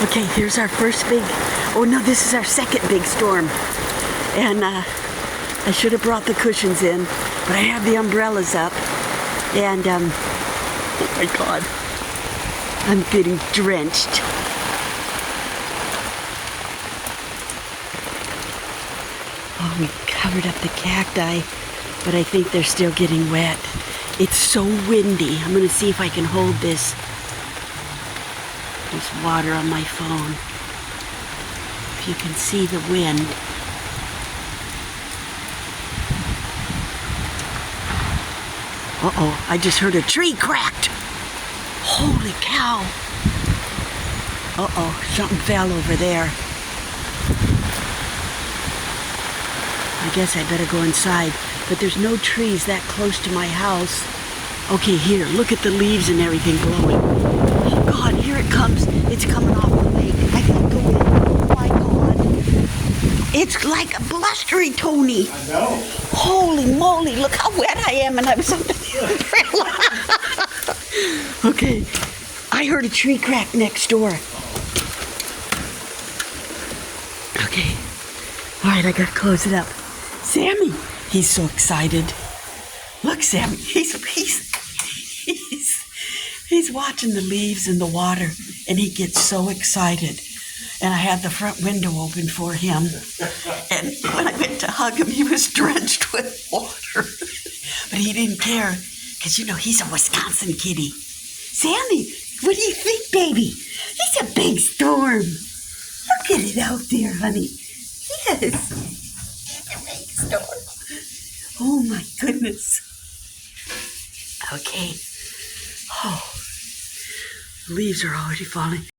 Okay, here's our first big, oh no, this is our second big storm. And I should have brought the cushions in, but I have the umbrellas up. And, oh my God, I'm getting drenched. Oh, we covered up the cacti, but I think they're still getting wet. It's so windy. I'm gonna see if I can hold this. There's water on my phone. If you can see the wind. Uh-oh, I just heard a tree cracked. Holy cow. Uh-oh, something fell over there. I guess I better go inside, but there's no trees that close to my house. Okay, here, look at the leaves and everything blowing. Oh God, here it comes. It's coming off the lake. I gotta go in. Oh my God. It's like a blustery, Tony. I know. Holy moly, look how wet I am, and I was under the umbrella. Okay, I heard a tree crack next door. Okay, all right, I gotta close it up. Sammy, he's so excited. Look, Sammy, he's watching the leaves and the water, and he gets so excited. And I had the front window open for him. And when I went to hug him, he was drenched with water. But he didn't care, because, you know, he's a Wisconsin kitty. Sammy, what do you think, baby? It's a big storm. Look at it out there, honey. Yes. It's a big storm. Oh, my goodness. Okay. Oh, the leaves are already falling.